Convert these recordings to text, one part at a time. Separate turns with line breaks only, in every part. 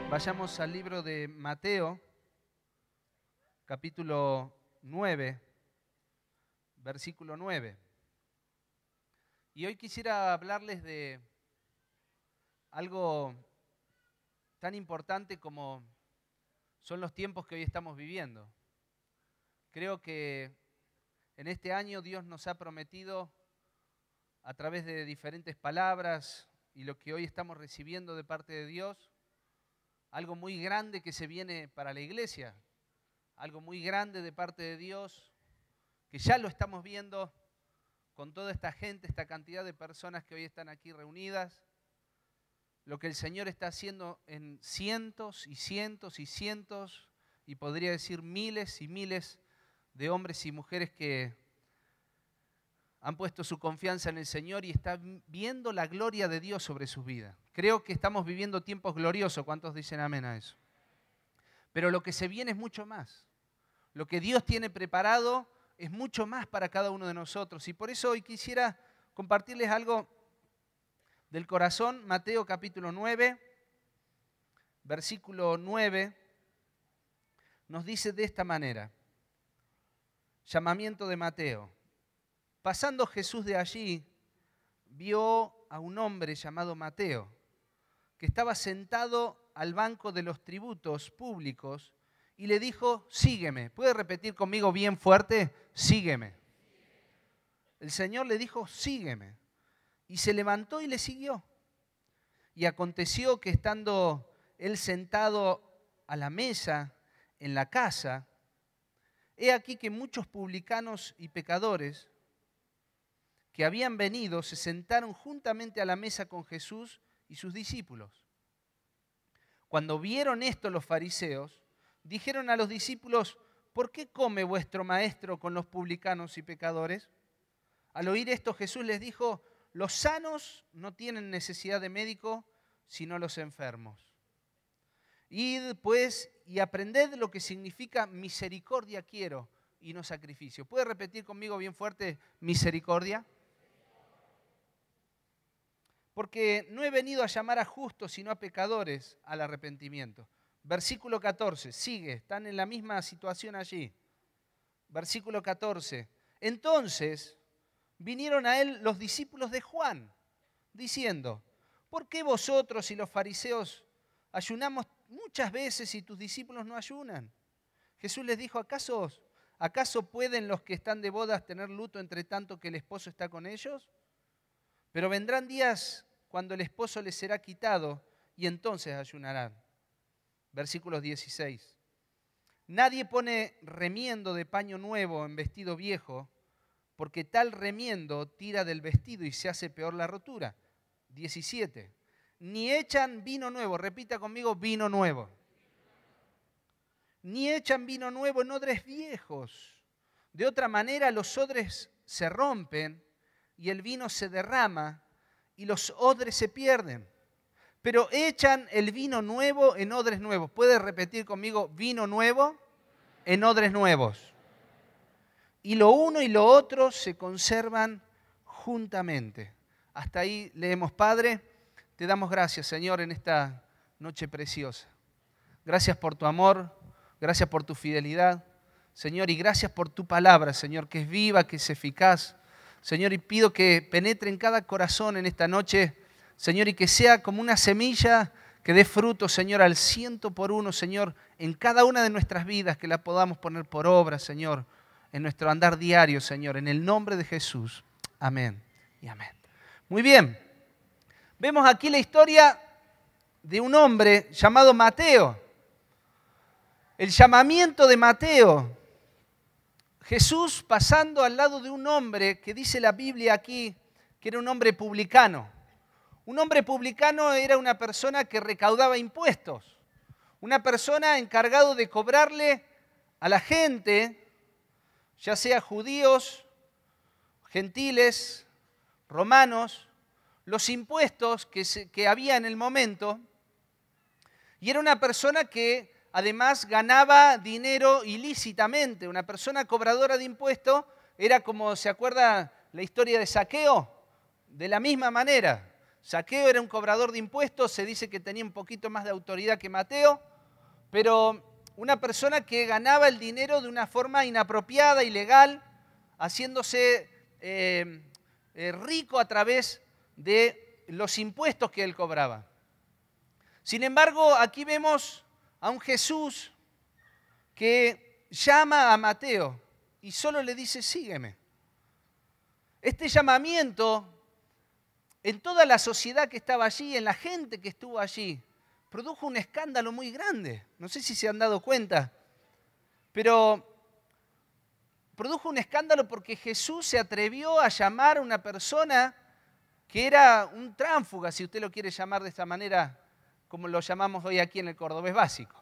Vayamos al libro de Mateo, capítulo 9, versículo 9. Y hoy quisiera hablarles de algo tan importante como son los tiempos que hoy estamos viviendo. Creo que en este año Dios nos ha prometido a través de diferentes palabras y lo que hoy estamos recibiendo de parte de Dios, algo muy grande que se viene para la iglesia, algo muy grande de parte de Dios, que ya lo estamos viendo con toda esta gente, esta cantidad de personas que hoy están aquí reunidas, lo que el Señor está haciendo en cientos y cientos y cientos, y podría decir miles y miles de hombres y mujeres que han puesto su confianza en el Señor y están viendo la gloria de Dios sobre sus vidas. Creo que estamos viviendo tiempos gloriosos. ¿Cuántos dicen amén a eso? Pero lo que se viene es mucho más. Lo que Dios tiene preparado es mucho más para cada uno de nosotros. Y por eso hoy quisiera compartirles algo del corazón. Mateo capítulo 9, versículo 9, nos dice de esta manera. Llamamiento de Mateo. Pasando Jesús de allí, vio a un hombre llamado Mateo, que estaba sentado al banco de los tributos públicos, y le dijo, sígueme. ¿Puede repetir conmigo bien fuerte? Sígueme. El Señor le dijo, sígueme. Y se levantó y le siguió. Y aconteció que estando él sentado a la mesa en la casa, he aquí que muchos publicanos y pecadores que habían venido se sentaron juntamente a la mesa con Jesús y sus discípulos. Cuando vieron esto los fariseos, dijeron a los discípulos, ¿por qué come vuestro maestro con los publicanos y pecadores? Al oír esto Jesús les dijo, los sanos no tienen necesidad de médico, sino los enfermos. Id pues y aprended lo que significa misericordia quiero y no sacrificio. ¿Puede repetir conmigo bien fuerte misericordia? Porque no he venido a llamar a justos, sino a pecadores al arrepentimiento. Versículo 14, sigue, están en la misma situación allí. Versículo 14, entonces vinieron a él los discípulos de Juan, diciendo, ¿por qué vosotros y los fariseos ayunamos muchas veces y tus discípulos no ayunan? Jesús les dijo, ¿acaso pueden los que están de bodas tener luto entre tanto que el esposo está con ellos? Pero vendrán días cuando el esposo les será quitado y entonces ayunarán. Versículos 16. Nadie pone remiendo de paño nuevo en vestido viejo, porque tal remiendo tira del vestido y se hace peor la rotura. 17. Ni echan vino nuevo, repita conmigo, vino nuevo. Ni echan vino nuevo en odres viejos. De otra manera los odres se rompen y el vino se derrama y los odres se pierden. Pero echan el vino nuevo en odres nuevos. ¿Puede repetir conmigo? Vino nuevo en odres nuevos. Y lo uno y lo otro se conservan juntamente. Hasta ahí leemos, Padre, te damos gracias, Señor, en esta noche preciosa. Gracias por tu amor, gracias por tu fidelidad, Señor, y gracias por tu palabra, Señor, que es viva, que es eficaz. Señor, y pido que penetre en cada corazón en esta noche, Señor, y que sea como una semilla que dé fruto, Señor, al 100%, Señor, en cada una de nuestras vidas, que la podamos poner por obra, Señor, en nuestro andar diario, Señor, en el nombre de Jesús. Amén y amén. Muy bien, vemos aquí la historia de un hombre llamado Mateo. El llamamiento de Mateo. Jesús pasando al lado de un hombre que dice la Biblia aquí que era un hombre publicano. Un hombre publicano era una persona que recaudaba impuestos, una persona encargado de cobrarle a la gente, ya sea judíos, gentiles, romanos, los impuestos que había en el momento. Y era una persona que además ganaba dinero ilícitamente. Una persona cobradora de impuestos era como, ¿se acuerda la historia de Zaqueo? De la misma manera. Zaqueo era un cobrador de impuestos, se dice que tenía un poquito más de autoridad que Mateo, pero una persona que ganaba el dinero de una forma inapropiada, ilegal, haciéndose rico a través de los impuestos que él cobraba. Sin embargo, aquí vemos a un Jesús que llama a Mateo y solo le dice, sígueme. Este llamamiento en toda la sociedad que estaba allí, en la gente que estuvo allí, produjo un escándalo muy grande. No sé si se han dado cuenta, pero produjo un escándalo porque Jesús se atrevió a llamar a una persona que era un tránsfuga, si usted lo quiere llamar de esta manera, como lo llamamos hoy aquí en el cordobés básico.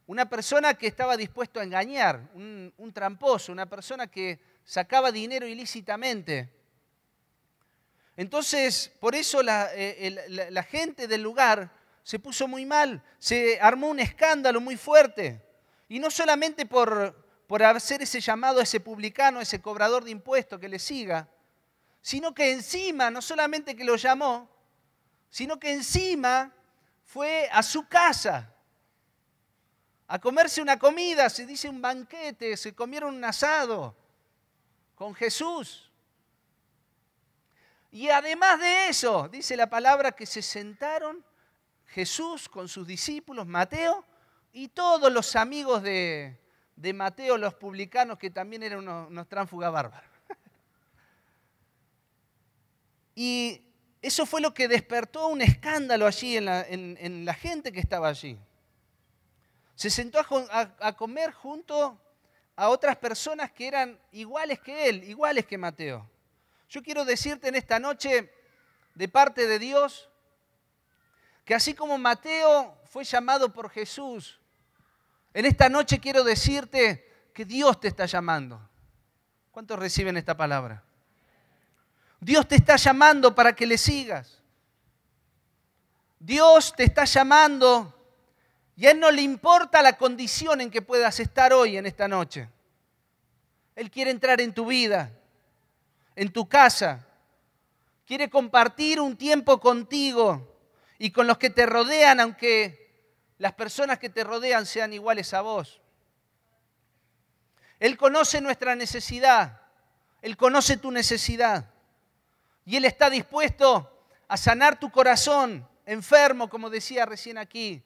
Una persona que estaba dispuesto a engañar, un tramposo, una persona que sacaba dinero ilícitamente. Entonces, por eso la gente del lugar se puso muy mal, se armó un escándalo muy fuerte. Y no solamente por hacer ese llamado a ese publicano, a ese cobrador de impuestos que le siga, sino que encima, no solamente que lo llamó, sino que encima fue a su casa a comerse una comida, se dice un banquete, se comieron un asado con Jesús. Y además de eso, dice la palabra que se sentaron Jesús con sus discípulos, Mateo, y todos los amigos de Mateo, los publicanos, que también eran unos tránsfugas bárbaros. Y eso fue lo que despertó un escándalo allí en la gente que estaba allí. Se sentó a comer junto a otras personas que eran iguales que él, iguales que Mateo. Yo quiero decirte en esta noche, de parte de Dios, que así como Mateo fue llamado por Jesús, en esta noche quiero decirte que Dios te está llamando. ¿Cuántos reciben esta palabra? Dios te está llamando para que le sigas. Dios te está llamando y a Él no le importa la condición en que puedas estar hoy en esta noche. Él quiere entrar en tu vida, en tu casa. Quiere compartir un tiempo contigo y con los que te rodean, aunque las personas que te rodean sean iguales a vos. Él conoce nuestra necesidad. Él conoce tu necesidad. Y Él está dispuesto a sanar tu corazón enfermo, como decía recién aquí.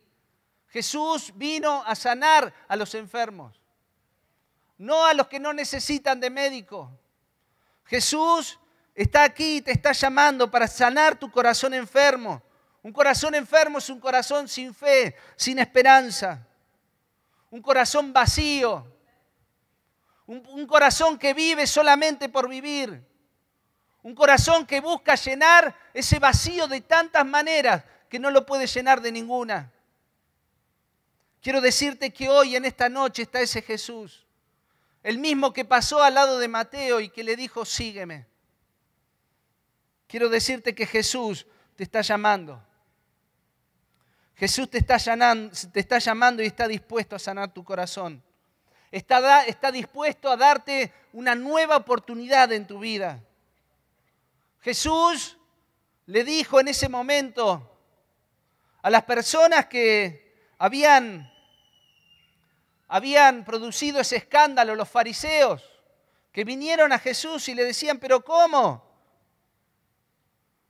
Jesús vino a sanar a los enfermos, no a los que no necesitan de médico. Jesús está aquí y te está llamando para sanar tu corazón enfermo. Un corazón enfermo es un corazón sin fe, sin esperanza. Un corazón vacío. Un corazón que vive solamente por vivir. Un corazón que busca llenar ese vacío de tantas maneras que no lo puede llenar de ninguna. Quiero decirte que hoy, en esta noche, está ese Jesús. El mismo que pasó al lado de Mateo y que le dijo, sígueme. Quiero decirte que Jesús te está llamando. Jesús te está llamando y está dispuesto a sanar tu corazón. Está dispuesto a darte una nueva oportunidad en tu vida. Jesús le dijo en ese momento a las personas que habían producido ese escándalo, los fariseos, que vinieron a Jesús y le decían, ¿pero cómo?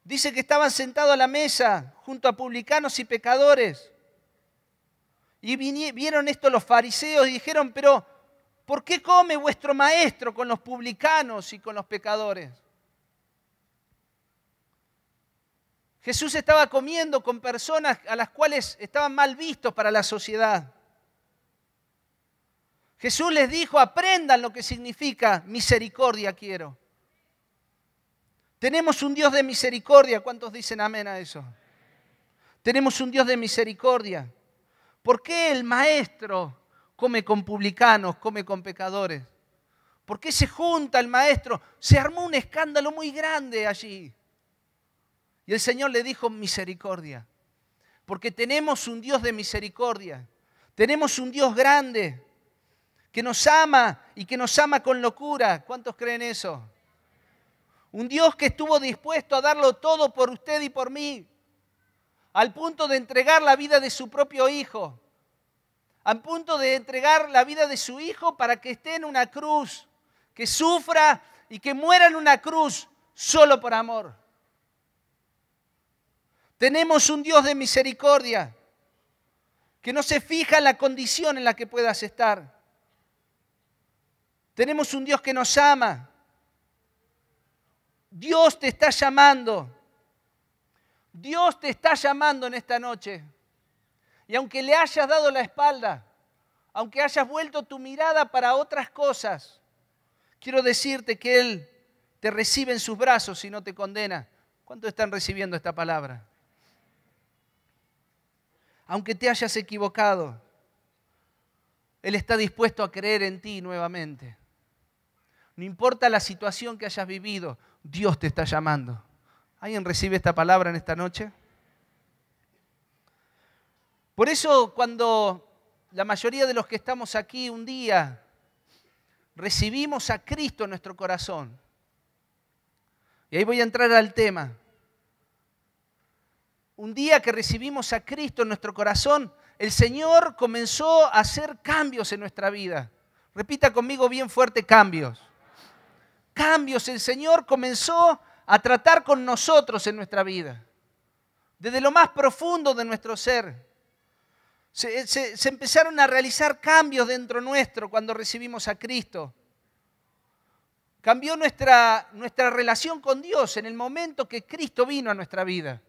Dice que estaban sentados a la mesa junto a publicanos y pecadores. Y vieron esto los fariseos y dijeron, pero ¿por qué come vuestro maestro con los publicanos y con los pecadores? Jesús estaba comiendo con personas a las cuales estaban mal vistos para la sociedad. Jesús les dijo, aprendan lo que significa misericordia quiero. Tenemos un Dios de misericordia. ¿Cuántos dicen amén a eso? Tenemos un Dios de misericordia. ¿Por qué el maestro come con publicanos, come con pecadores? ¿Por qué se junta el maestro? Se armó un escándalo muy grande allí. Y el Señor le dijo misericordia. Porque tenemos un Dios de misericordia. Tenemos un Dios grande que nos ama y que nos ama con locura. ¿Cuántos creen eso? Un Dios que estuvo dispuesto a darlo todo por usted y por mí, al punto de entregar la vida de su propio Hijo, al punto de entregar la vida de su Hijo para que esté en una cruz, que sufra y que muera en una cruz solo por amor. Tenemos un Dios de misericordia que no se fija en la condición en la que puedas estar. Tenemos un Dios que nos ama. Dios te está llamando. Dios te está llamando en esta noche. Y aunque le hayas dado la espalda, aunque hayas vuelto tu mirada para otras cosas, quiero decirte que Él te recibe en sus brazos y no te condena. ¿Cuántos están recibiendo esta palabra? Aunque te hayas equivocado, Él está dispuesto a creer en ti nuevamente. No importa la situación que hayas vivido, Dios te está llamando. ¿Alguien recibe esta palabra en esta noche? Por eso cuando la mayoría de los que estamos aquí un día recibimos a Cristo en nuestro corazón, y ahí voy a entrar al tema, un día que recibimos a Cristo en nuestro corazón, el Señor comenzó a hacer cambios en nuestra vida. Repita conmigo bien fuerte, cambios. Cambios, el Señor comenzó a tratar con nosotros en nuestra vida, desde lo más profundo de nuestro ser. Se empezaron a realizar cambios dentro nuestro cuando recibimos a Cristo. Cambió nuestra relación con Dios en el momento que Cristo vino a nuestra vida.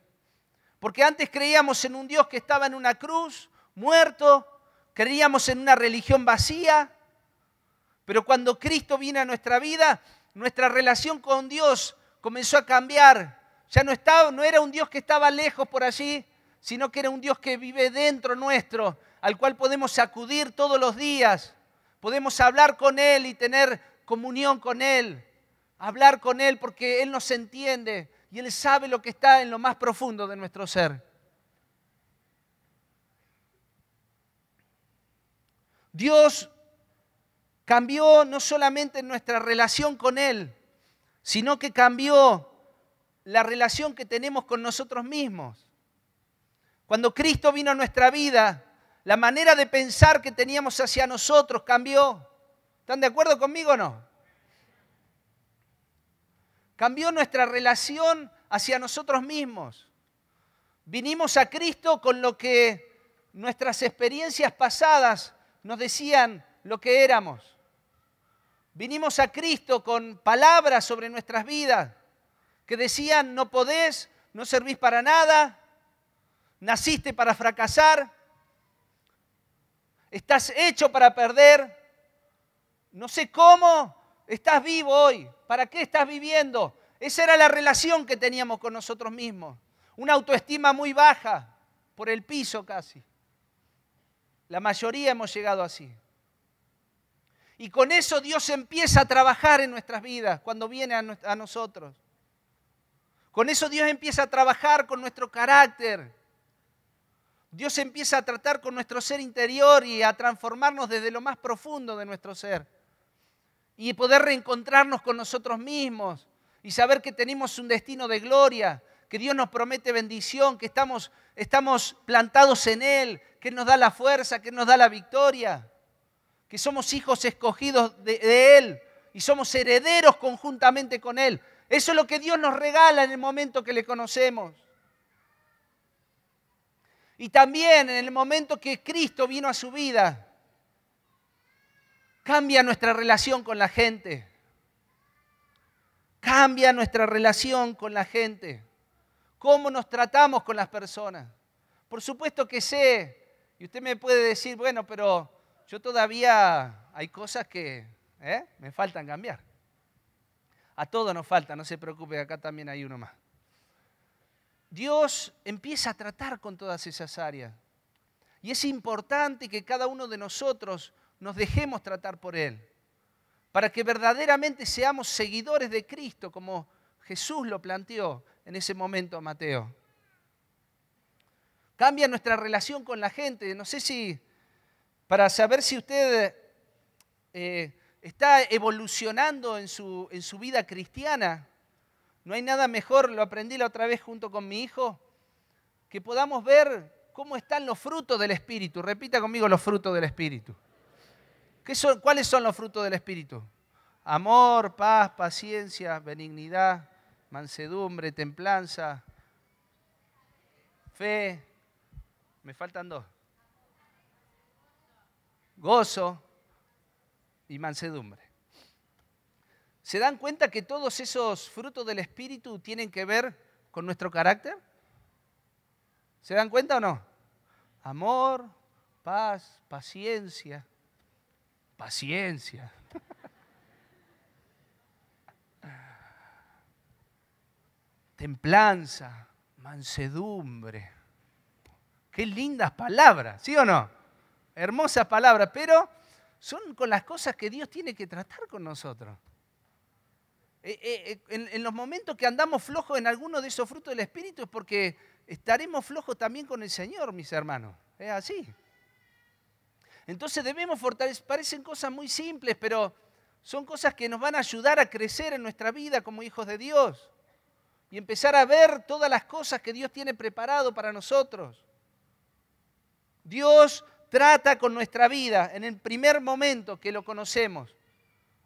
Porque antes creíamos en un Dios que estaba en una cruz, muerto, creíamos en una religión vacía, pero cuando Cristo vino a nuestra vida, nuestra relación con Dios comenzó a cambiar. Ya no era un Dios que estaba lejos por allí, sino que era un Dios que vive dentro nuestro, al cual podemos acudir todos los días. Podemos hablar con Él y tener comunión con Él. Hablar con Él porque Él nos entiende y Él sabe lo que está en lo más profundo de nuestro ser. Dios cambió no solamente nuestra relación con Él, sino que cambió la relación que tenemos con nosotros mismos. Cuando Cristo vino a nuestra vida, la manera de pensar que teníamos hacia nosotros cambió. ¿Están de acuerdo conmigo o no? Cambió nuestra relación hacia nosotros mismos. Vinimos a Cristo con lo que nuestras experiencias pasadas nos decían lo que éramos. Vinimos a Cristo con palabras sobre nuestras vidas que decían: no podés, no servís para nada, naciste para fracasar, estás hecho para perder, no sé cómo estás vivo hoy, ¿para qué estás viviendo? Esa era la relación que teníamos con nosotros mismos. Una autoestima muy baja, por el piso casi. La mayoría hemos llegado así. Y con eso Dios empieza a trabajar en nuestras vidas cuando viene a nosotros. Con eso Dios empieza a trabajar con nuestro carácter. Dios empieza a tratar con nuestro ser interior y a transformarnos desde lo más profundo de nuestro ser. Y poder reencontrarnos con nosotros mismos y saber que tenemos un destino de gloria, que Dios nos promete bendición, que estamos plantados en Él, que Él nos da la fuerza, que Él nos da la victoria, que somos hijos escogidos de Él y somos herederos conjuntamente con Él. Eso es lo que Dios nos regala en el momento que le conocemos. Y también en el momento que Cristo vino a su vida, cambia nuestra relación con la gente. Cambia nuestra relación con la gente. ¿Cómo nos tratamos con las personas? Por supuesto que sé, y usted me puede decir, bueno, pero yo todavía hay cosas que me faltan cambiar. A todos nos falta, no se preocupe, acá también hay uno más. Dios empieza a tratar con todas esas áreas. Y es importante que cada uno de nosotros nos dejemos tratar por Él, para que verdaderamente seamos seguidores de Cristo, como Jesús lo planteó en ese momento a Mateo. Cambia nuestra relación con la gente. No sé si, para saber si usted está evolucionando en su vida cristiana, No hay nada mejor, lo aprendí la otra vez junto con mi hijo, que podamos ver cómo están los frutos del Espíritu. Repita conmigo los frutos del Espíritu. ¿Cuáles son los frutos del Espíritu? Amor, paz, paciencia, benignidad, mansedumbre, templanza, fe. Me faltan dos. Gozo y mansedumbre. ¿Se dan cuenta que todos esos frutos del Espíritu tienen que ver con nuestro carácter? ¿Se dan cuenta o no? Amor, paz, paciencia. Paciencia. Templanza, mansedumbre. Qué lindas palabras, ¿sí o no? Hermosas palabras, pero son con las cosas que Dios tiene que tratar con nosotros. En los momentos que andamos flojos en alguno de esos frutos del Espíritu es porque estaremos flojos también con el Señor, mis hermanos. Es así. Entonces debemos fortalecer, parecen cosas muy simples, pero son cosas que nos van a ayudar a crecer en nuestra vida como hijos de Dios y empezar a ver todas las cosas que Dios tiene preparado para nosotros. Dios trata con nuestra vida en el primer momento que lo conocemos.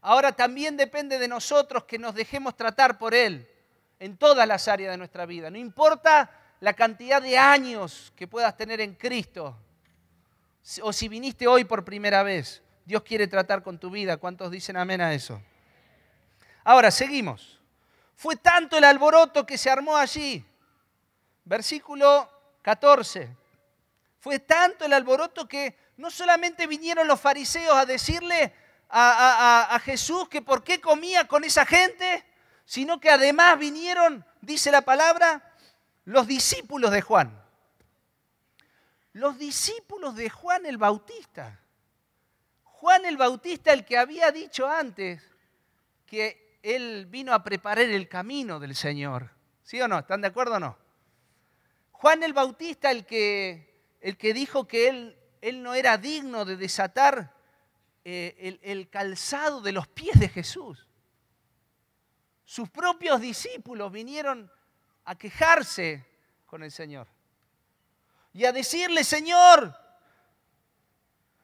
Ahora también depende de nosotros que nos dejemos tratar por Él en todas las áreas de nuestra vida. No importa la cantidad de años que puedas tener en Cristo, o si viniste hoy por primera vez, Dios quiere tratar con tu vida. ¿Cuántos dicen amén a eso? Ahora, seguimos. Fue tanto el alboroto que se armó allí. Versículo 14. Fue tanto el alboroto que no solamente vinieron los fariseos a decirle a Jesús que por qué comía con esa gente, sino que además vinieron, dice la palabra, los discípulos de Juan. Los discípulos de Juan el Bautista. Juan el Bautista, el que había dicho antes que él vino a preparar el camino del Señor. ¿Sí o no? ¿Están de acuerdo o no? Juan el Bautista, el que dijo que él no era digno de desatar el calzado de los pies de Jesús. Sus propios discípulos vinieron a quejarse con el Señor y a decirle: Señor,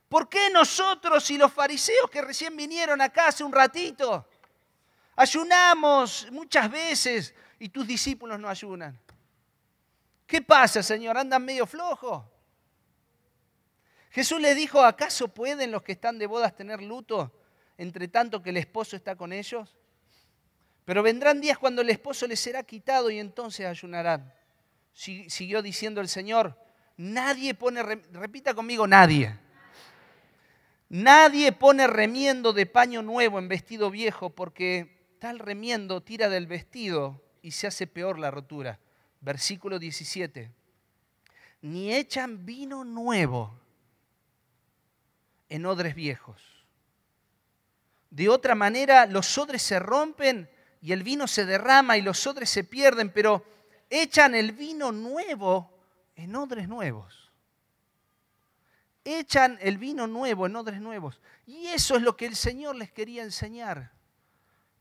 ¿por qué nosotros y los fariseos que recién vinieron acá hace un ratito ayunamos muchas veces y tus discípulos no ayunan? ¿Qué pasa, Señor? ¿Andan medio flojos? Jesús le dijo: ¿acaso pueden los que están de bodas tener luto entre tanto que el esposo está con ellos? Pero vendrán días cuando el esposo les será quitado y entonces ayunarán. Siguió diciendo el Señor: nadie pone, repita conmigo, nadie. Nadie pone remiendo de paño nuevo en vestido viejo, porque tal remiendo tira del vestido y se hace peor la rotura. Versículo 17. Ni echan vino nuevo en odres viejos. De otra manera, los odres se rompen y el vino se derrama y los odres se pierden, pero echan el vino nuevo en odres nuevos. Echan el vino nuevo en odres nuevos. Y eso es lo que el Señor les quería enseñar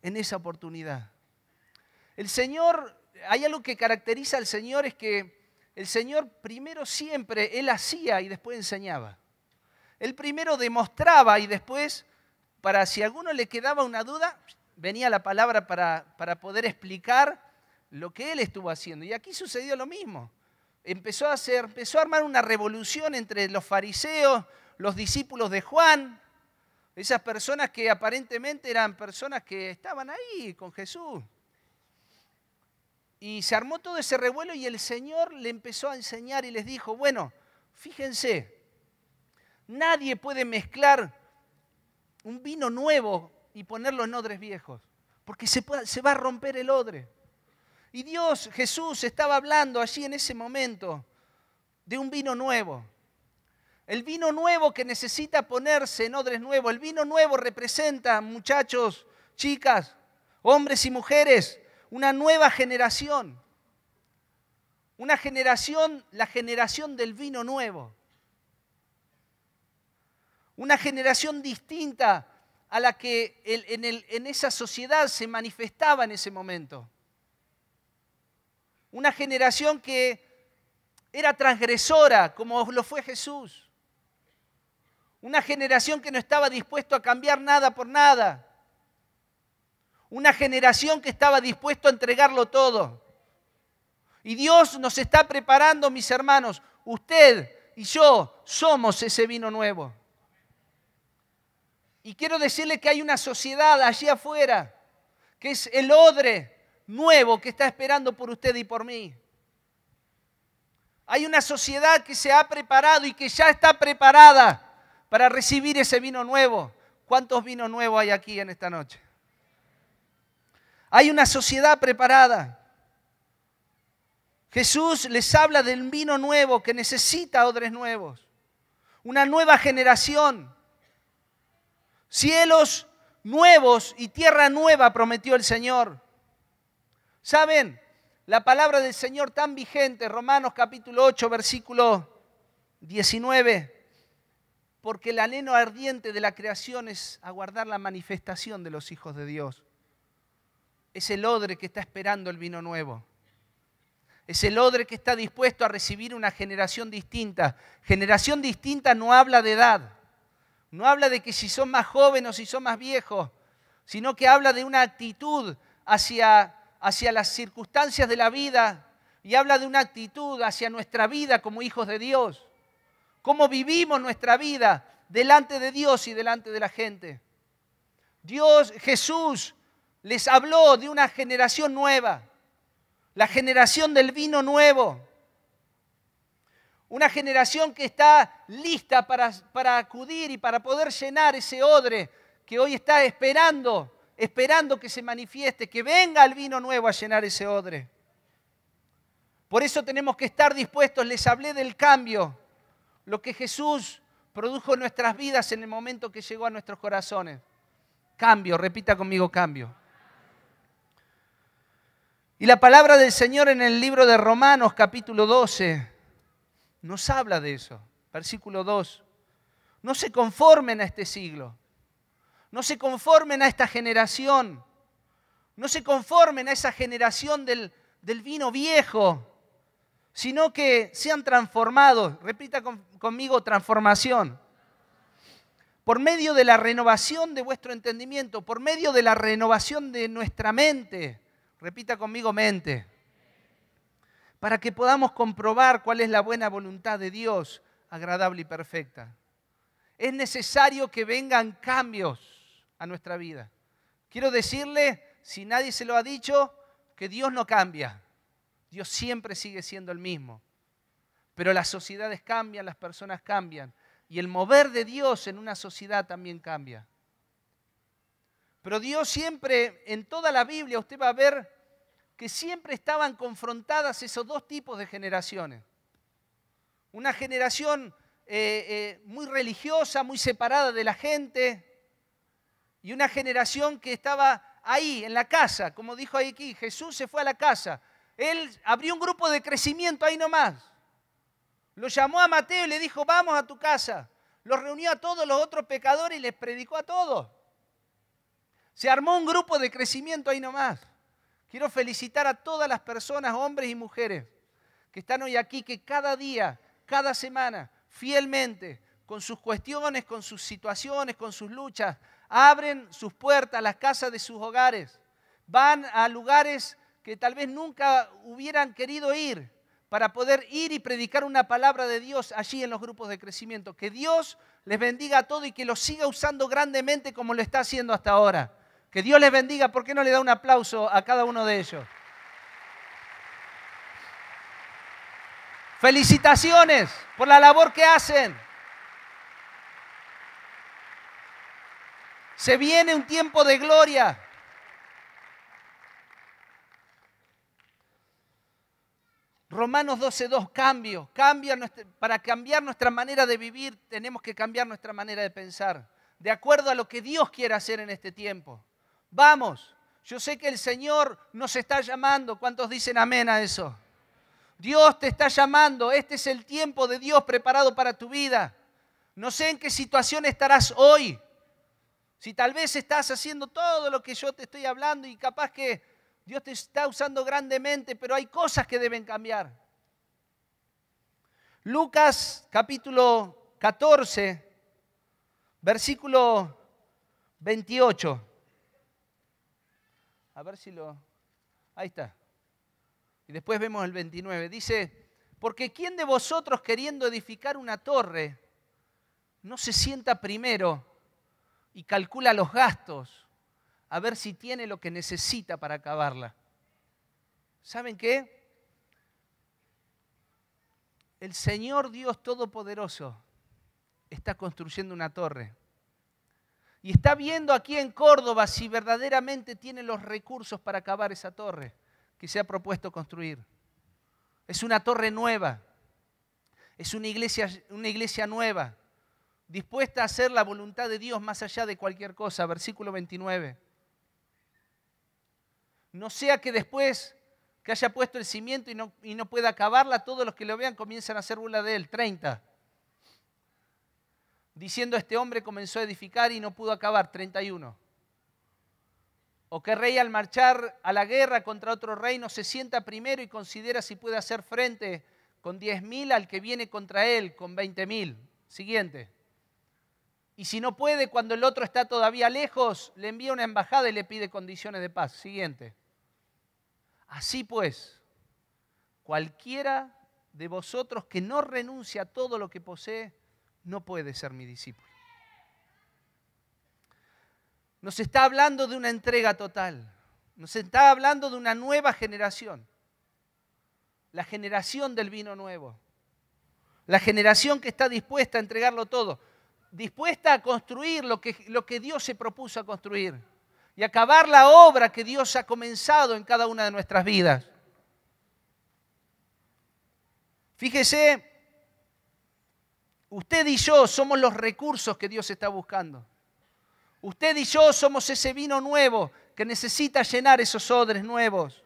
en esa oportunidad. El Señor, hay algo que caracteriza al Señor, es que el Señor primero siempre, Él hacía y después enseñaba. Él primero demostraba y después, para si a alguno le quedaba una duda, venía la palabra para poder explicar lo que Él estuvo haciendo. Y aquí sucedió lo mismo. Empezó a armar una revolución entre los fariseos, los discípulos de Juan, esas personas que aparentemente eran personas que estaban ahí con Jesús. Y se armó todo ese revuelo y el Señor le empezó a enseñar y les dijo: bueno, fíjense, nadie puede mezclar un vino nuevo y ponerlo en odres viejos, porque se va a romper el odre. Y Jesús estaba hablando allí en ese momento de un vino nuevo. El vino nuevo que necesita ponerse en odres nuevos. El vino nuevo representa, muchachos, chicas, hombres y mujeres, una nueva generación. Una generación, la generación del vino nuevo. Una generación distinta a la que en esa sociedad se manifestaba en ese momento. Una generación que era transgresora, como lo fue Jesús. Una generación que no estaba dispuesto a cambiar nada por nada. Una generación que estaba dispuesto a entregarlo todo. Y Dios nos está preparando, mis hermanos. Usted y yo somos ese vino nuevo. Y quiero decirle que hay una sociedad allí afuera, que es el odre nuevo que está esperando por usted y por mí. Hay una sociedad que se ha preparado y que ya está preparada para recibir ese vino nuevo. ¿Cuántos vinos nuevos hay aquí en esta noche? Hay una sociedad preparada. Jesús les habla del vino nuevo que necesita odres nuevos. Una nueva generación. Cielos nuevos y tierra nueva prometió el Señor. ¿Saben? La palabra del Señor tan vigente, Romanos capítulo 8, versículo 19. Porque el anhelo ardiente de la creación es aguardar la manifestación de los hijos de Dios. Es el odre que está esperando el vino nuevo. Es el odre que está dispuesto a recibir una generación distinta. Generación distinta no habla de edad. No habla de que si son más jóvenes o si son más viejos, sino que habla de una actitud hacia las circunstancias de la vida y habla de una actitud hacia nuestra vida como hijos de Dios. Cómo vivimos nuestra vida delante de Dios y delante de la gente. Jesús les habló de una generación nueva, la generación del vino nuevo. Una generación que está lista para acudir y para poder llenar ese odre que hoy está esperando que se manifieste, que venga el vino nuevo a llenar ese odre. Por eso tenemos que estar dispuestos. Les hablé del cambio, lo que Jesús produjo en nuestras vidas en el momento que llegó a nuestros corazones. Cambio, repita conmigo, cambio. Y la palabra del Señor en el libro de Romanos, capítulo 12, nos habla de eso. Versículo 2. No se conformen a este siglo. No se conformen a esta generación. No se conformen a esa generación del vino viejo, sino que sean transformados. Repita conmigo, transformación. Por medio de la renovación de vuestro entendimiento, por medio de la renovación de nuestra mente. Repita conmigo, mente. Para que podamos comprobar cuál es la buena voluntad de Dios, agradable y perfecta. Es necesario que vengan cambios a nuestra vida. Quiero decirle, si nadie se lo ha dicho, que Dios no cambia. Dios siempre sigue siendo el mismo. Pero las sociedades cambian, las personas cambian. Y el mover de Dios en una sociedad también cambia. Pero Dios siempre, en toda la Biblia, usted va a ver que siempre estaban confrontadas esos dos tipos de generaciones. Una generación muy religiosa, muy separada de la gente, y una generación que estaba ahí, en la casa, como dijo aquí, Jesús se fue a la casa. Él abrió un grupo de crecimiento ahí nomás. Lo llamó a Mateo y le dijo, vamos a tu casa. Los reunió a todos los otros pecadores y les predicó a todos. Se armó un grupo de crecimiento ahí nomás. Quiero felicitar a todas las personas, hombres y mujeres, que están hoy aquí, que cada día, cada semana, fielmente, con sus cuestiones, con sus situaciones, con sus luchas, abren sus puertas, las casas de sus hogares, van a lugares que tal vez nunca hubieran querido ir, para poder ir y predicar una palabra de Dios allí en los grupos de crecimiento. Que Dios les bendiga a todos y que los siga usando grandemente como lo está haciendo hasta ahora. Que Dios les bendiga. ¿Por qué no le da un aplauso a cada uno de ellos? Felicitaciones por la labor que hacen. Se viene un tiempo de gloria. Romanos 12:2, cambio. Para cambiar nuestra manera de vivir tenemos que cambiar nuestra manera de pensar. De acuerdo a lo que Dios quiere hacer en este tiempo. Vamos, yo sé que el Señor nos está llamando. ¿Cuántos dicen amén a eso? Dios te está llamando. Este es el tiempo de Dios preparado para tu vida. No sé en qué situación estarás hoy. Si tal vez estás haciendo todo lo que yo te estoy hablando y capaz que Dios te está usando grandemente, pero hay cosas que deben cambiar. Lucas capítulo 14, versículo 28. A ver si lo... Ahí está. Y después vemos el 29. Dice, porque ¿quién de vosotros queriendo edificar una torre no se sienta primero y calcula los gastos a ver si tiene lo que necesita para acabarla? ¿Saben qué? El Señor Dios Todopoderoso está construyendo una torre. Y está viendo aquí en Córdoba si verdaderamente tiene los recursos para acabar esa torre que se ha propuesto construir. Es una torre nueva. Es una iglesia nueva, dispuesta a hacer la voluntad de Dios más allá de cualquier cosa. Versículo 29. No sea que después que haya puesto el cimiento y no pueda acabarla, todos los que lo vean comienzan a hacer burla de él. 30. Diciendo, este hombre comenzó a edificar y no pudo acabar. 31. O que rey al marchar a la guerra contra otro reino se sienta primero y considera si puede hacer frente con 10.000 al que viene contra él con 20.000. Siguiente. Y si no puede, cuando el otro está todavía lejos, le envía una embajada y le pide condiciones de paz. Siguiente. Así pues, cualquiera de vosotros que no renuncie a todo lo que posee, no puede ser mi discípulo. Nos está hablando de una entrega total. Nos está hablando de una nueva generación. La generación del vino nuevo. La generación que está dispuesta a entregarlo todo. Dispuesta a construir lo que Dios se propuso a construir. Y acabar la obra que Dios ha comenzado en cada una de nuestras vidas. Fíjese, usted y yo somos los recursos que Dios está buscando. Usted y yo somos ese vino nuevo que necesita llenar esos odres nuevos.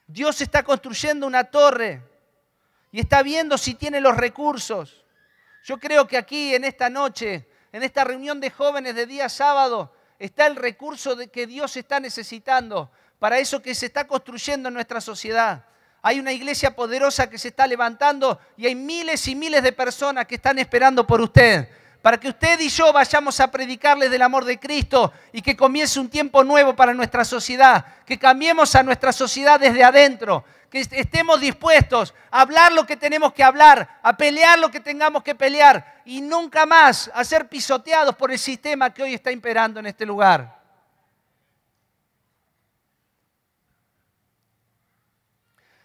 Dios está construyendo una torre y está viendo si tiene los recursos. Yo creo que aquí en esta noche, en esta reunión de jóvenes de día sábado, está el recurso que Dios está necesitando para eso que se está construyendo en nuestra sociedad. Hay una iglesia poderosa que se está levantando y hay miles y miles de personas que están esperando por usted, para que usted y yo vayamos a predicarles del amor de Cristo y que comience un tiempo nuevo para nuestra sociedad, que cambiemos a nuestra sociedad desde adentro, que estemos dispuestos a hablar lo que tenemos que hablar, a pelear lo que tengamos que pelear y nunca más a ser pisoteados por el sistema que hoy está imperando en este lugar.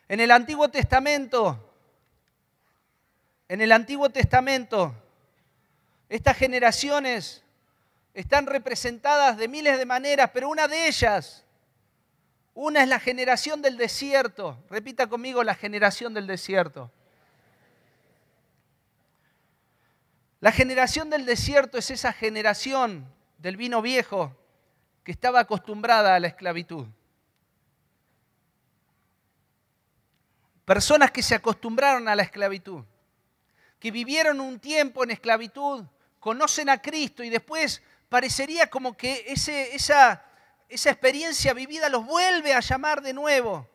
En el Antiguo Testamento, estas generaciones están representadas de miles de maneras, pero una es la generación del desierto. Repita conmigo, la generación del desierto. La generación del desierto es esa generación del vino viejo que estaba acostumbrada a la esclavitud. Personas que se acostumbraron a la esclavitud, que vivieron un tiempo en esclavitud, conocen a Cristo y después parecería como que esa experiencia vivida los vuelve a llamar de nuevo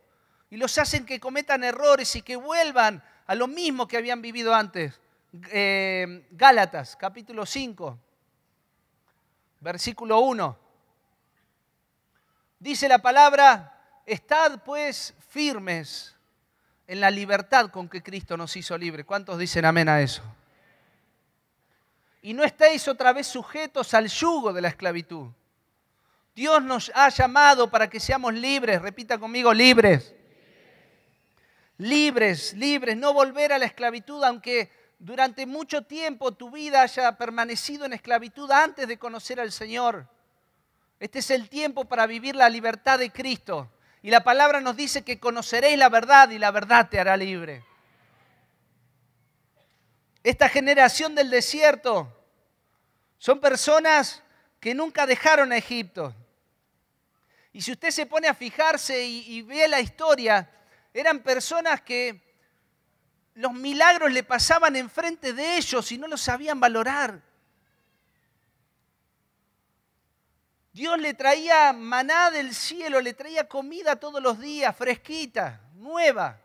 y los hacen que cometan errores y que vuelvan a lo mismo que habían vivido antes. Gálatas, capítulo 5, versículo 1. Dice la palabra, estad pues firmes en la libertad con que Cristo nos hizo libres. ¿Cuántos dicen amén a eso? Y no estéis otra vez sujetos al yugo de la esclavitud. Dios nos ha llamado para que seamos libres. Repita conmigo, libres. Libres, libres. No volver a la esclavitud, aunque durante mucho tiempo tu vida haya permanecido en esclavitud antes de conocer al Señor. Este es el tiempo para vivir la libertad de Cristo. Y la palabra nos dice que conoceréis la verdad y la verdad te hará libre. Esta generación del desierto son personas que nunca dejaron a Egipto. Y si usted se pone a fijarse y ve la historia, eran personas que los milagros le pasaban enfrente de ellos y no los sabían valorar. Dios le traía maná del cielo, le traía comida todos los días, fresquita, nueva.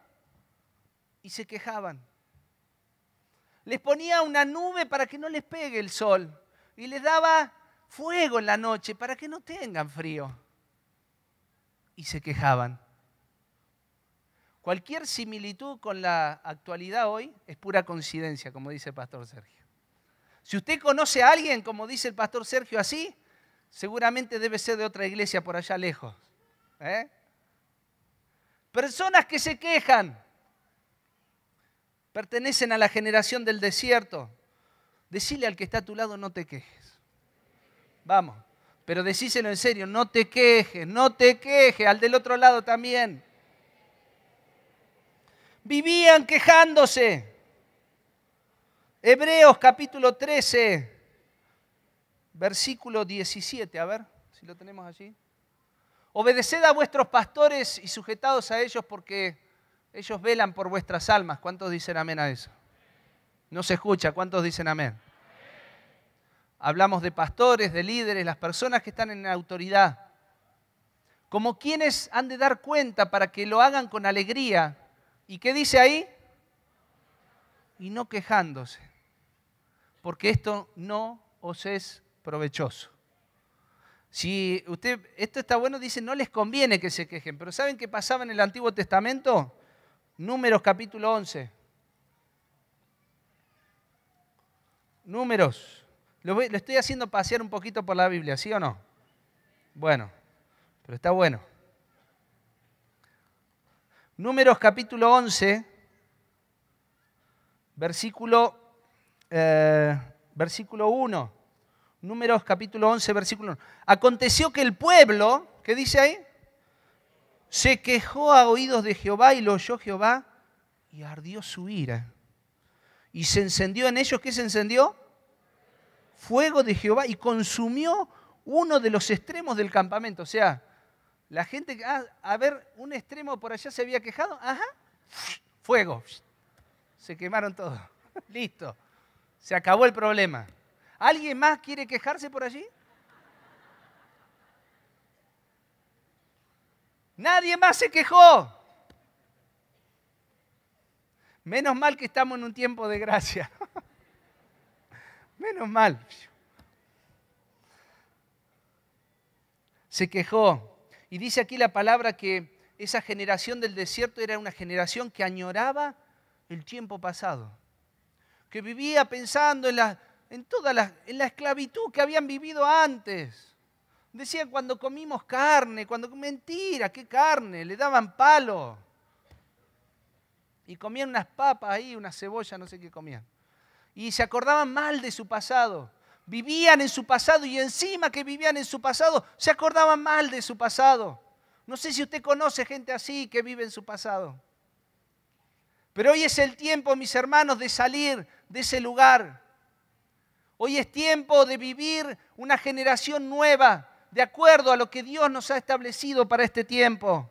Y se quejaban. Les ponía una nube para que no les pegue el sol. Y les daba fuego en la noche para que no tengan frío. Y se quejaban. Cualquier similitud con la actualidad hoy es pura coincidencia, como dice el pastor Sergio. Si usted conoce a alguien, como dice el pastor Sergio, así, seguramente debe ser de otra iglesia por allá lejos. Personas que se quejan pertenecen a la generación del desierto. Decile al que está a tu lado, no te quejes. Vamos, pero decíselo en serio, no te quejes, no te quejes, al del otro lado también. Vivían quejándose. Hebreos capítulo 13, versículo 17, a ver si lo tenemos allí. Obedeced a vuestros pastores y sujetados a ellos porque ellos velan por vuestras almas. ¿Cuántos dicen amén a eso? No se escucha, ¿cuántos dicen amén? Hablamos de pastores, de líderes, las personas que están en autoridad. Como quienes han de dar cuenta para que lo hagan con alegría. ¿Y qué dice ahí? Y no quejándose, porque esto no os es provechoso. Si esto está bueno, dice, no les conviene que se quejen, pero ¿saben qué pasaba en el Antiguo Testamento? Números capítulo 11. Números. Lo estoy haciendo pasear un poquito por la Biblia, ¿sí o no? Bueno, pero está bueno. Números capítulo 11, versículo 1. Números capítulo 11, versículo 1. Aconteció que el pueblo, ¿qué dice ahí? Se quejó a oídos de Jehová y lo oyó Jehová y ardió su ira. Y se encendió en ellos, ¿qué se encendió? Fuego de Jehová y consumió uno de los extremos del campamento. O sea, la gente, a ver, un extremo por allá se había quejado, fuego. Se quemaron todos. Listo. Se acabó el problema. ¿Alguien más quiere quejarse por allí? Nadie más se quejó. Menos mal que estamos en un tiempo de gracia. Menos mal. Se quejó. Y dice aquí la palabra que esa generación del desierto era una generación que añoraba el tiempo pasado. Que vivía pensando en la esclavitud que habían vivido antes. Decían cuando comimos carne, mentira, ¿qué carne? Le daban palo. Y comían unas papas ahí, una cebolla, no sé qué comían. Y se acordaban mal de su pasado. Vivían en su pasado y encima que vivían en su pasado, se acordaban mal de su pasado. No sé si usted conoce gente así que vive en su pasado. Pero hoy es el tiempo, mis hermanos, de salir de ese lugar. Hoy es tiempo de vivir una generación nueva, de acuerdo a lo que Dios nos ha establecido para este tiempo.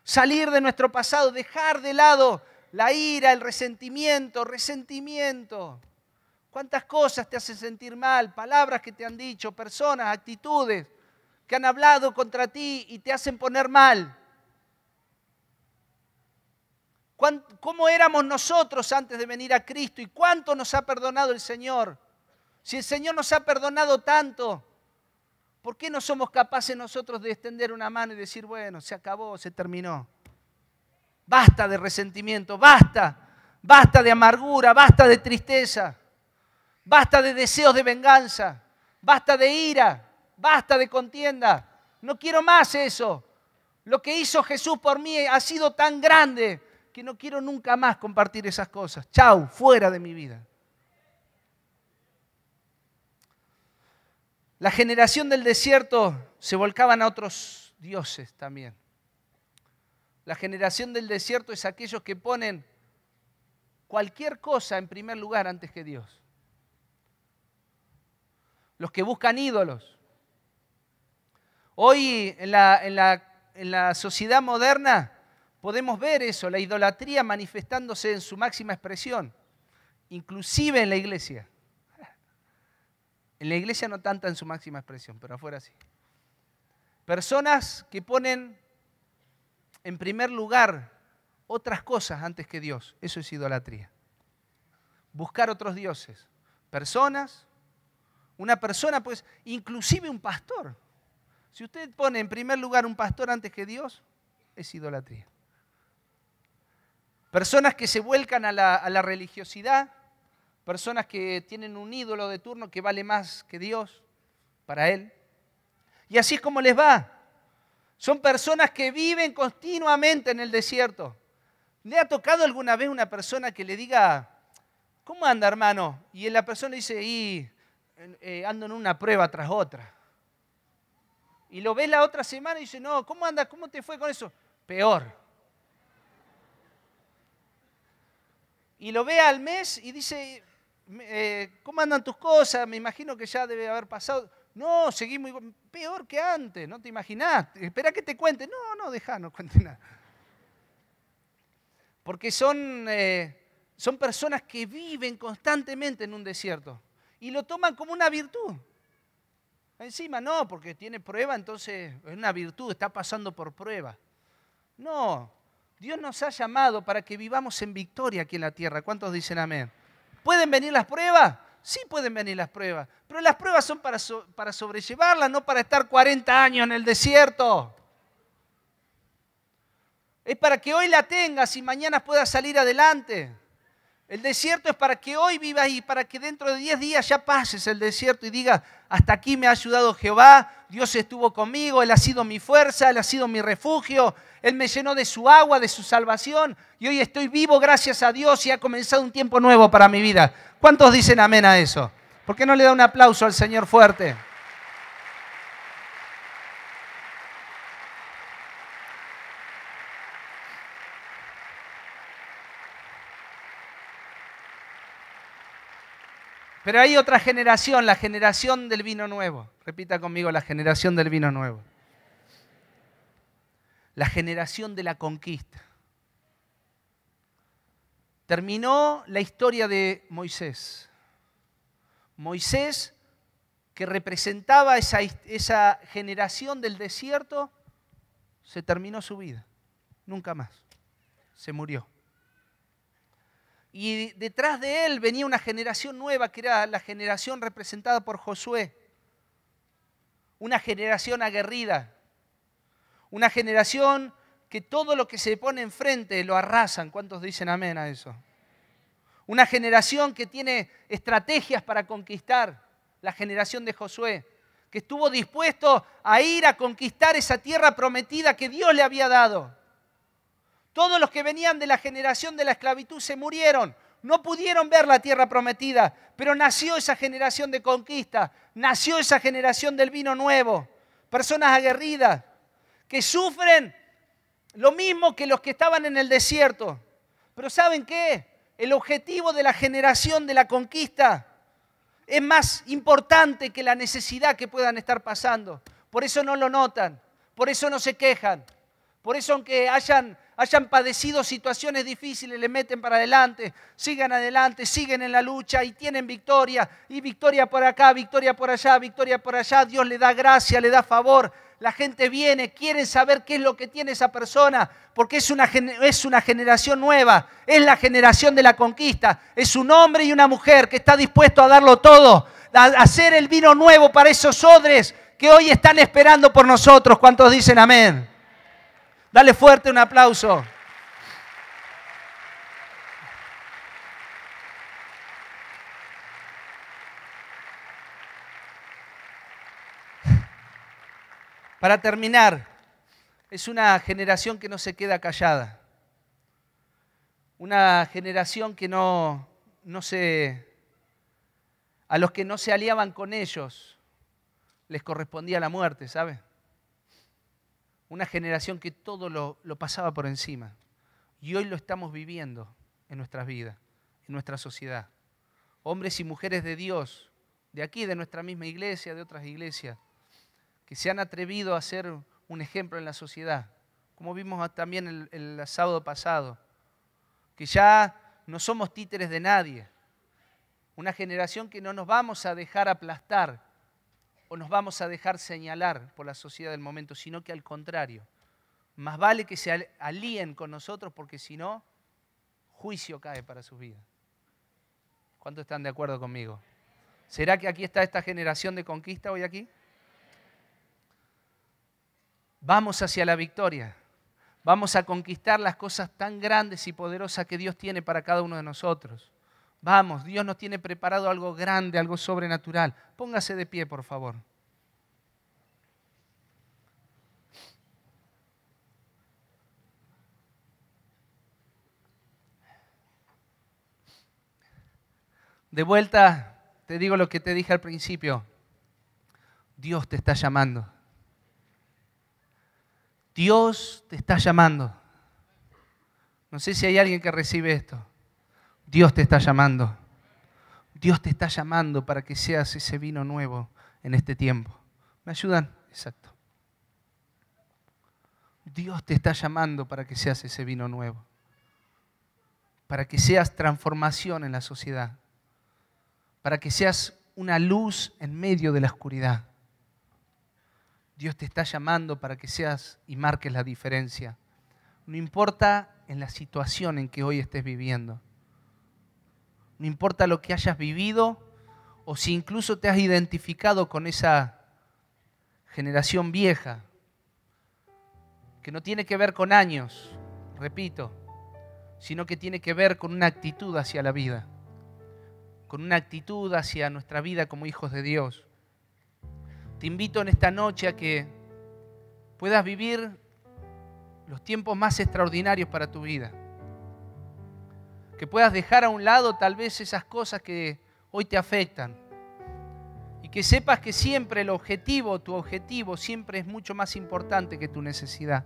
Salir de nuestro pasado, dejar de lado la ira, el resentimiento. ¿Cuántas cosas te hacen sentir mal? Palabras que te han dicho, personas, actitudes que han hablado contra ti y te hacen poner mal. ¿Cómo éramos nosotros antes de venir a Cristo y cuánto nos ha perdonado el Señor? Si el Señor nos ha perdonado tanto, ¿por qué no somos capaces nosotros de extender una mano y decir, bueno, se acabó, se terminó? Basta de resentimiento, basta de amargura, basta de tristeza, basta de deseos de venganza, basta de ira, basta de contienda. No quiero más eso. Lo que hizo Jesús por mí ha sido tan grande que no quiero nunca más compartir esas cosas. Chau, fuera de mi vida. La generación del desierto se volcaban a otros dioses también. La generación del desierto es aquellos que ponen cualquier cosa en primer lugar antes que Dios. Los que buscan ídolos. Hoy en la sociedad moderna podemos ver eso, la idolatría manifestándose en su máxima expresión, inclusive en la iglesia. En la iglesia no tanta en su máxima expresión, pero afuera sí. Personas que ponen en primer lugar otras cosas antes que Dios. Eso es idolatría. Buscar otros dioses. Personas, una persona, pues, inclusive un pastor. Si usted pone en primer lugar un pastor antes que Dios, es idolatría. Personas que se vuelcan a la religiosidad, personas que tienen un ídolo de turno que vale más que Dios para él. Y así es como les va. Son personas que viven continuamente en el desierto. ¿Le ha tocado alguna vez una persona que le diga, ¿cómo anda, hermano? Y la persona dice, ando en una prueba tras otra. Y lo ves la otra semana y dice, no, ¿cómo anda? ¿Cómo te fue con eso? Peor. Y lo ve al mes y dice, ¿cómo andan tus cosas? Me imagino que ya debe haber pasado. No, seguimos igual, peor que antes, no te imaginás. Espera que te cuente. No, dejá, no cuente nada. Porque son personas que viven constantemente en un desierto y lo toman como una virtud. Encima no, porque tiene prueba, entonces es una virtud, está pasando por prueba. No, Dios nos ha llamado para que vivamos en victoria aquí en la tierra. ¿Cuántos dicen amén? ¿Pueden venir las pruebas? Sí pueden venir las pruebas, pero las pruebas son para sobrellevarlas, no para estar 40 años en el desierto. Es para que hoy la tengas y mañana puedas salir adelante. El desierto es para que hoy vivas y para que dentro de 10 días ya pases el desierto y digas, hasta aquí me ha ayudado Jehová, Dios estuvo conmigo, Él ha sido mi fuerza, Él ha sido mi refugio, Él me llenó de su agua, de su salvación y hoy estoy vivo gracias a Dios y ha comenzado un tiempo nuevo para mi vida. ¿Cuántos dicen amén a eso? ¿Por qué no le da un aplauso al Señor fuerte? Pero hay otra generación, la generación del vino nuevo. Repita conmigo, la generación del vino nuevo. La generación de la conquista. Terminó la historia de Moisés. Moisés, que representaba esa generación del desierto, se terminó su vida. Nunca más. Se murió. Y detrás de él venía una generación nueva, que era la generación representada por Josué. Una generación aguerrida. Una generación que todo lo que se pone enfrente lo arrasan. ¿Cuántos dicen amén a eso? Una generación que tiene estrategias para conquistar. La generación de Josué, que estuvo dispuesto a ir a conquistar esa tierra prometida que Dios le había dado. Todos los que venían de la generación de la esclavitud se murieron. No pudieron ver la tierra prometida, pero nació esa generación de conquista, nació esa generación del vino nuevo. Personas aguerridas que sufren lo mismo que los que estaban en el desierto. Pero ¿saben qué? El objetivo de la generación de la conquista es más importante que la necesidad que puedan estar pasando. Por eso no lo notan, por eso no se quejan. Por eso aunque hayan padecido situaciones difíciles, le meten para adelante, siguen en la lucha y tienen victoria. Y victoria por acá, victoria por allá, victoria por allá. Dios le da gracia, le da favor. La gente viene, quieren saber qué es lo que tiene esa persona, porque es una generación nueva, es la generación de la conquista. Es un hombre y una mujer que está dispuesto a darlo todo, a hacer el vino nuevo para esos odres que hoy están esperando por nosotros. ¿Cuántos dicen amén? Dale fuerte un aplauso. Para terminar, es una generación que no se queda callada. Una generación que a los que no se aliaban con ellos les correspondía la muerte, ¿sabe? Una generación que todo lo pasaba por encima. Y hoy lo estamos viviendo en nuestras vidas, en nuestra sociedad. Hombres y mujeres de Dios, de aquí, de nuestra misma iglesia, de otras iglesias, que se han atrevido a ser un ejemplo en la sociedad, como vimos también el sábado pasado, que ya no somos títeres de nadie. Una generación que no nos vamos a dejar aplastar o nos vamos a dejar señalar por la sociedad del momento, sino que al contrario. Más vale que se alíen con nosotros porque si no, juicio cae para sus vidas. ¿Cuántos están de acuerdo conmigo? ¿Será que aquí está esta generación de conquista hoy aquí? Vamos hacia la victoria. Vamos a conquistar las cosas tan grandes y poderosas que Dios tiene para cada uno de nosotros. Vamos, Dios nos tiene preparado algo grande, algo sobrenatural. Póngase de pie, por favor. De vuelta, te digo lo que te dije al principio. Dios te está llamando. Dios te está llamando. No sé si hay alguien que recibe esto. Dios te está llamando. Dios te está llamando para que seas ese vino nuevo en este tiempo. ¿Me ayudan? Exacto. Dios te está llamando para que seas ese vino nuevo. Para que seas transformación en la sociedad. Para que seas una luz en medio de la oscuridad. Dios te está llamando para que seas y marques la diferencia. No importa en la situación en que hoy estés viviendo. No importa lo que hayas vivido o si incluso te has identificado con esa generación vieja, que no tiene que ver con años, repito, sino que tiene que ver con una actitud hacia la vida, con una actitud hacia nuestra vida como hijos de Dios. Te invito en esta noche a que puedas vivir los tiempos más extraordinarios para tu vida. Que puedas dejar a un lado tal vez esas cosas que hoy te afectan. Y que sepas que siempre tu objetivo siempre es mucho más importante que tu necesidad.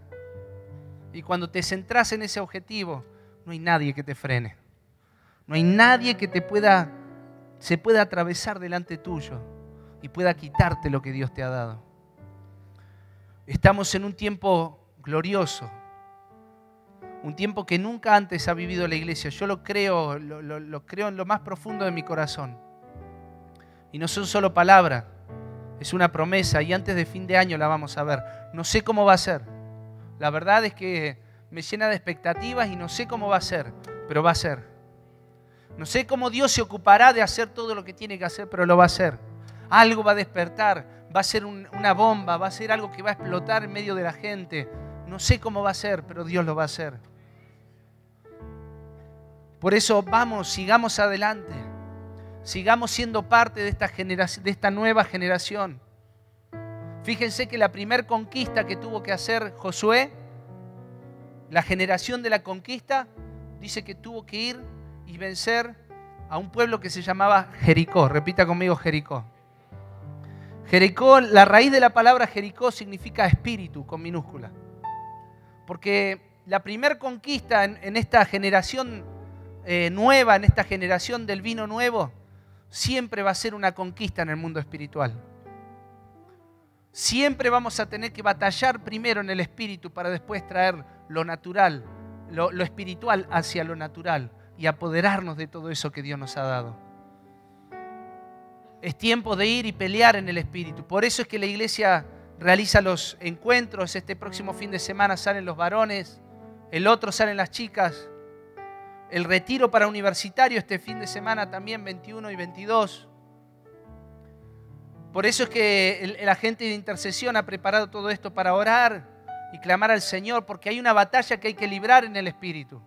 Y cuando te centras en ese objetivo, no hay nadie que te frene. No hay nadie que se pueda atravesar delante tuyo y pueda quitarte lo que Dios te ha dado. Estamos en un tiempo glorioso. Un tiempo que nunca antes ha vivido la iglesia. Yo lo creo en lo más profundo de mi corazón. Y no son solo palabras, es una promesa y antes de fin de año la vamos a ver. No sé cómo va a ser. La verdad es que me llena de expectativas y no sé cómo va a ser, pero va a ser. No sé cómo Dios se ocupará de hacer todo lo que tiene que hacer, pero lo va a hacer. Algo va a despertar, va a ser una bomba, va a ser algo que va a explotar en medio de la gente. No sé cómo va a ser, pero Dios lo va a hacer. Por eso vamos, sigamos adelante. Sigamos siendo parte de esta nueva generación. Fíjense que la primera conquista que tuvo que hacer Josué, la generación de la conquista, dice que tuvo que ir y vencer a un pueblo que se llamaba Jericó. Repita conmigo, Jericó. Jericó, la raíz de la palabra Jericó significa espíritu, con minúscula. Porque la primera conquista en esta generación nueva, en esta generación del vino nuevo, siempre va a ser una conquista en el mundo espiritual. Siempre vamos a tener que batallar primero en el espíritu para después traer lo natural, lo espiritual hacia lo natural y apoderarnos de todo eso que Dios nos ha dado. Es tiempo de ir y pelear en el espíritu. Por eso es que la iglesia realiza los encuentros. Este próximo fin de semana salen los varones, el otro salen las chicas. El retiro para universitario este fin de semana también, 21 y 22. Por eso es que la gente de intercesión ha preparado todo esto para orar y clamar al Señor, porque hay una batalla que hay que librar en el espíritu,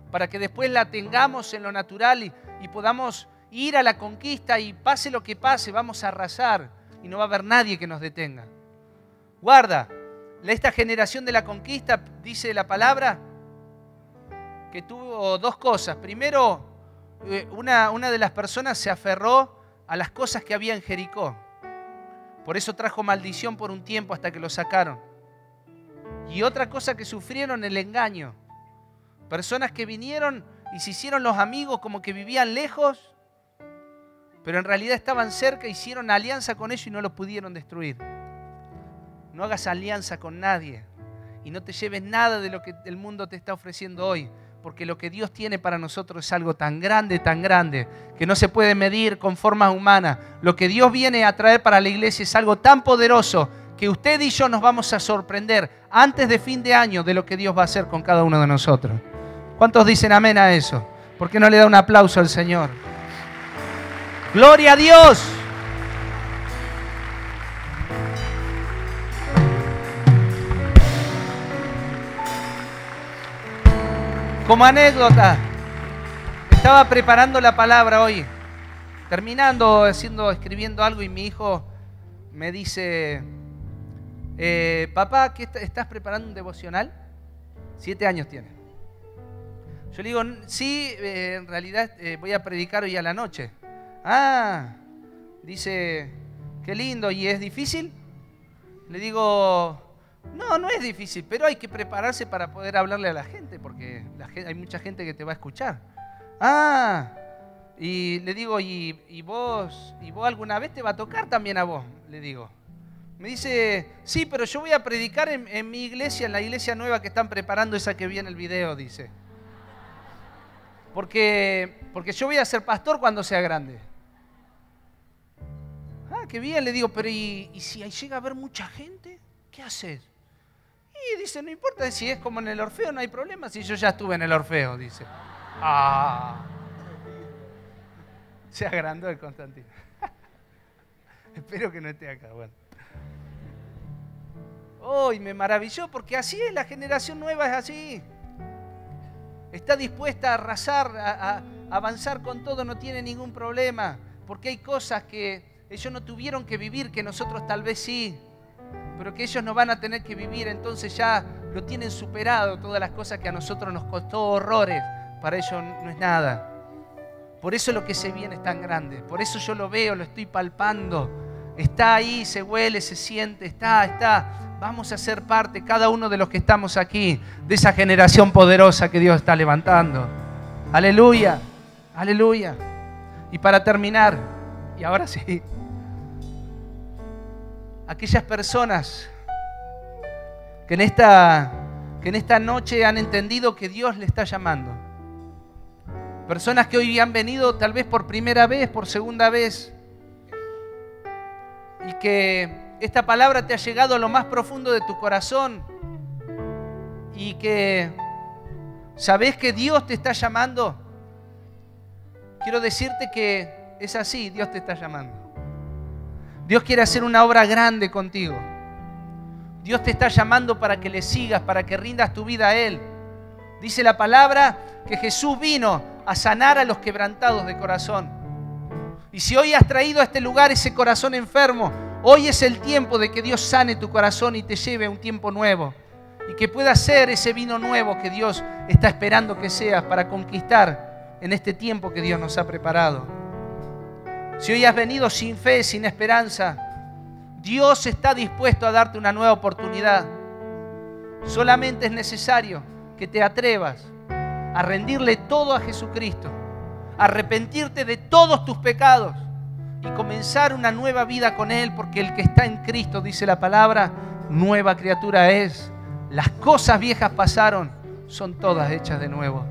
para que después la tengamos en lo natural y podamos ir a la conquista y pase lo que pase, vamos a arrasar y no va a haber nadie que nos detenga. Guarda, esta generación de la conquista, dice la palabra, que tuvo dos cosas. Primero, una de las personas se aferró a las cosas que había en Jericó. Por eso trajo maldición por un tiempo hasta que lo sacaron. Y otra cosa que sufrieron, el engaño. Personas que vinieron y se hicieron los amigos como que vivían lejos, pero en realidad estaban cerca, hicieron alianza con ellos y no los pudieron destruir. No hagas alianza con nadie y no te lleves nada de lo que el mundo te está ofreciendo hoy, porque lo que Dios tiene para nosotros es algo tan grande, que no se puede medir con formas humanas. Lo que Dios viene a traer para la iglesia es algo tan poderoso que usted y yo nos vamos a sorprender antes de fin de año de lo que Dios va a hacer con cada uno de nosotros. ¿Cuántos dicen amén a eso? ¿Por qué no le da un aplauso al Señor? ¡Gloria a Dios! Como anécdota, estaba preparando la palabra hoy, terminando escribiendo algo, y mi hijo me dice, papá, ¿qué estás preparando un devocional? 7 años tiene. Yo le digo, sí, en realidad voy a predicar hoy a la noche. Ah, dice, qué lindo, ¿y es difícil? Le digo, no es difícil, pero hay que prepararse para poder hablarle a la gente, porque hay mucha gente que te va a escuchar. Ah, y le digo, ¿y vos alguna vez te va a tocar también a vos? Le digo. Me dice, sí, pero yo voy a predicar en mi iglesia, en la iglesia nueva que están preparando, esa que vi en el video, dice. Porque yo voy a ser pastor cuando sea grande. Ah, qué bien, le digo, pero ¿y si ahí llega a haber mucha gente? ¿Qué haces? Y dice, no importa, si es como en el Orfeo, no hay problema, si yo ya estuve en el Orfeo, dice. Ah, se agrandó el Constantino. Espero que no esté acá, bueno. Oh, y me maravilló, porque así es, la generación nueva es así. Está dispuesta a arrasar, a avanzar con todo, no tiene ningún problema, porque hay cosas que ellos no tuvieron que vivir, que nosotros tal vez sí, pero que ellos no van a tener que vivir, entonces ya lo tienen superado, todas las cosas que a nosotros nos costó horrores, para ellos no es nada. Por eso lo que se viene es tan grande, por eso yo lo veo, lo estoy palpando, está ahí, se huele, se siente, está. Vamos a ser parte, cada uno de los que estamos aquí, de esa generación poderosa que Dios está levantando. Aleluya, aleluya. Y para terminar, y ahora sí, aquellas personas que en esta noche han entendido que Dios le está llamando. Personas que hoy han venido tal vez por primera vez, por segunda vez, y que esta palabra te ha llegado a lo más profundo de tu corazón y que sabes que Dios te está llamando. Quiero decirte que es así, Dios te está llamando. Dios quiere hacer una obra grande contigo. Dios te está llamando para que le sigas, para que rindas tu vida a Él. Dice la palabra que Jesús vino a sanar a los quebrantados de corazón. Y si hoy has traído a este lugar ese corazón enfermo, hoy es el tiempo de que Dios sane tu corazón y te lleve a un tiempo nuevo. Y que pueda ser ese vino nuevo que Dios está esperando que seas para conquistar en este tiempo que Dios nos ha preparado. Si hoy has venido sin fe, sin esperanza, Dios está dispuesto a darte una nueva oportunidad. Solamente es necesario que te atrevas a rendirle todo a Jesucristo, a arrepentirte de todos tus pecados y comenzar una nueva vida con Él, porque el que está en Cristo, dice la palabra, nueva criatura es. Las cosas viejas pasaron, son todas hechas de nuevo.